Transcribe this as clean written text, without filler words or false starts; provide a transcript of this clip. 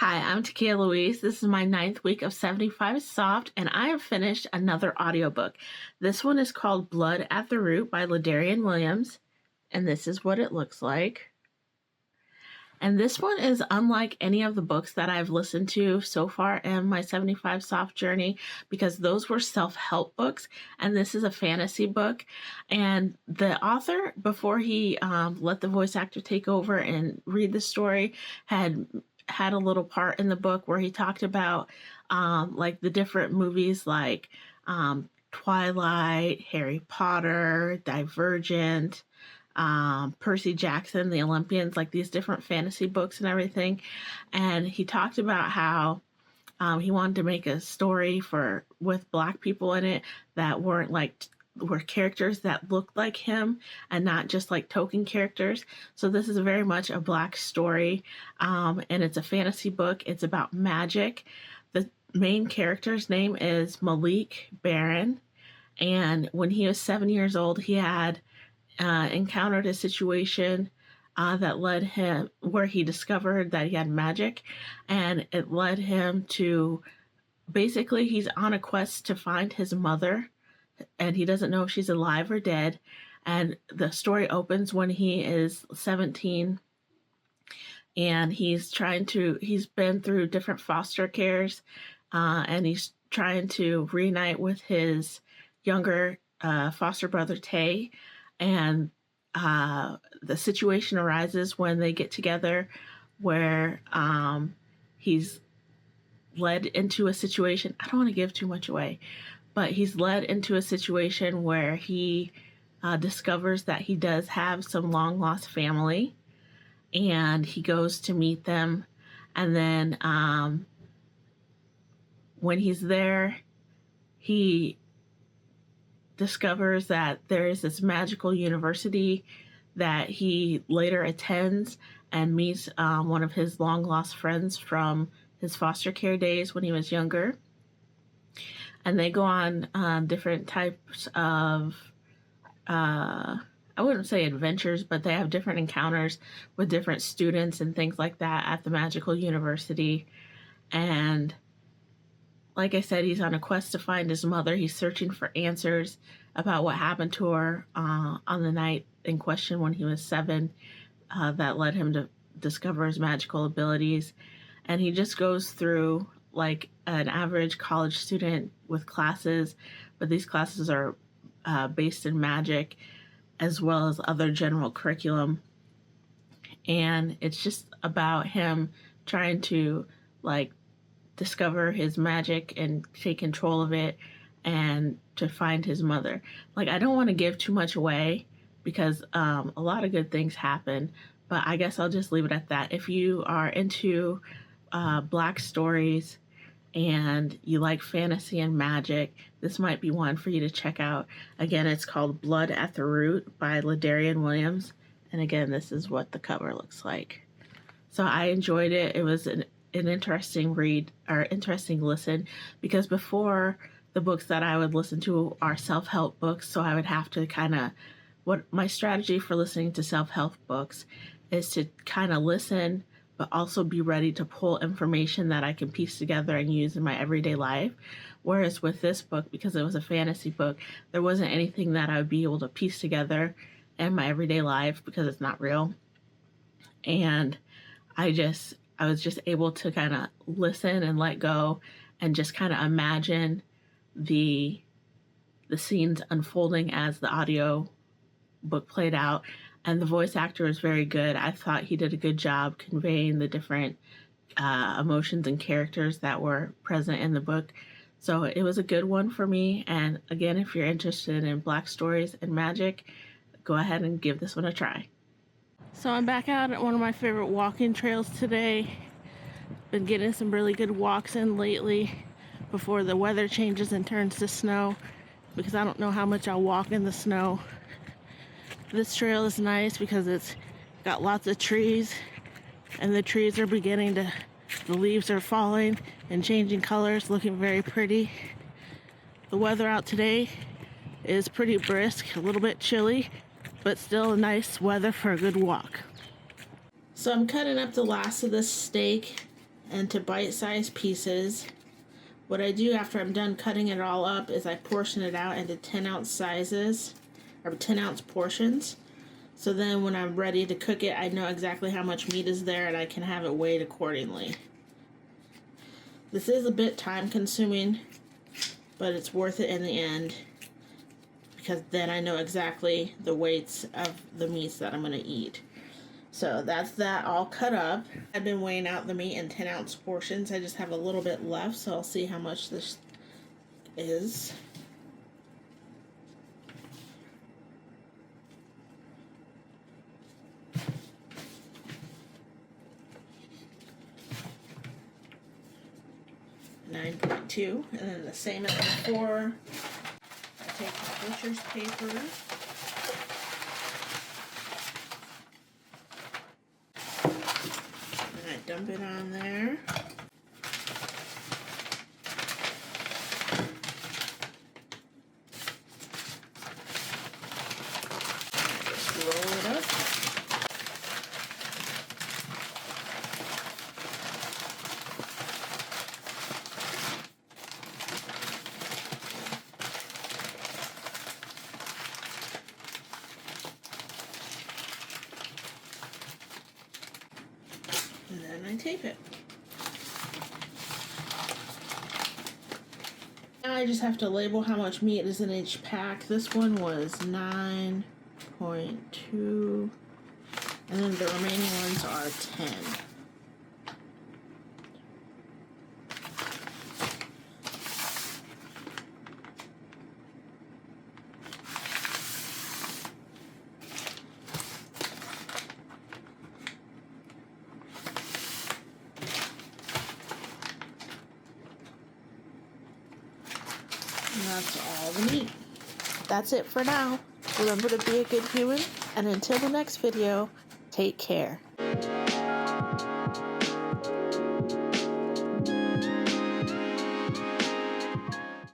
Hi, I'm TakiyahLouise. This is my 9th week of 75 Soft, and I have finished another audiobook. This one is called Blood at the Root by Ladarian Williams, and this is what it looks like. And this one is unlike any of the books that I've listened to so far in my 75 Soft journey, because those were self-help books, and this is a fantasy book. And the author, before he let the voice actor take over and read the story, had a little part in the book where he talked about like the different movies like Twilight, Harry Potter, Divergent, Percy Jackson, the Olympians, like these different fantasy books and everything. And he talked about how he wanted to make a story with Black people in it that were characters that looked like him and not just like token characters. So this is very much a Black story, and it's a fantasy book. It's about magic. The main character's name is Malik Barron, and when he was 7 years old, he had encountered a situation that led him where he discovered that he had magic, and it led him to basically he's on a quest to find his mother, and he doesn't know if she's alive or dead. And the story opens when he is 17, and he's been through different foster cares, and he's trying to reunite with his younger foster brother Tay. And the situation arises when they get together where he's led into a situation. I don't want to give too much away, but he's led into a situation where he discovers that he does have some long lost family, and he goes to meet them. And then when he's there, he discovers that there is this magical university that he later attends, and meets one of his long lost friends from his foster care days when he was younger. And they go on different types of, I wouldn't say adventures, but they have different encounters with different students and things like that at the magical university. And like I said, he's on a quest to find his mother. He's searching for answers about what happened to her on the night in question when he was 7, that led him to discover his magical abilities. And he just goes through like an average college student with classes, but these classes are based in magic as well as other general curriculum. And it's just about him trying to like discover his magic and take control of it, and to find his mother. Like, I don't want to give too much away because a lot of good things happen, but I guess I'll just leave it at that. If you are into Black stories and you like fantasy and magic, this might be one for you to check out. Again, it's called Blood at the Root by Ladarian Williams. And again, this is what the cover looks like. So I enjoyed it. It was an interesting read, or interesting listen, because before, the books that I would listen to are self-help books, so I would have to what my strategy for listening to self-help books is to kind of listen, but also be ready to pull information that I can piece together and use in my everyday life. Whereas with this book, because it was a fantasy book, there wasn't anything that I would be able to piece together in my everyday life because it's not real. And I was just able to kind of listen and let go and just kind of imagine the scenes unfolding as the audio book played out. And the voice actor was very good. I thought he did a good job conveying the different emotions and characters that were present in the book. So it was a good one for me. And again, if you're interested in Black stories and magic, go ahead and give this one a try. So I'm back out at one of my favorite walking trails today. Been getting some really good walks in lately before the weather changes and turns to snow, because I don't know how much I'll walk in the snow. This trail is nice because it's got lots of trees, and the trees are the leaves are falling and changing colors, looking very pretty. The weather out today is pretty brisk, a little bit chilly, but still nice weather for a good walk. So I'm cutting up the last of this steak, into bite-sized pieces. What I do after I'm done cutting it all up is I portion it out into 10-ounce sizes, or 10-ounce portions. So then when I'm ready to cook it, I know exactly how much meat is there and I can have it weighed accordingly. This is a bit time consuming, but it's worth it in the end, because then I know exactly the weights of the meats that I'm going to eat. So that's that all cut up. I've been weighing out the meat in 10-ounce portions. I just have a little bit left, so I'll see how much this is. $9.2, and then the same as before. I take the butcher's paper. And I dump it on there. I just roll it up. And then I tape it. Now I just have to label how much meat is in each pack. This one was 9.2, and then the remaining ones are 10. And that's all the meat. That's it for now. Remember to be a good human, and until the next video, take care.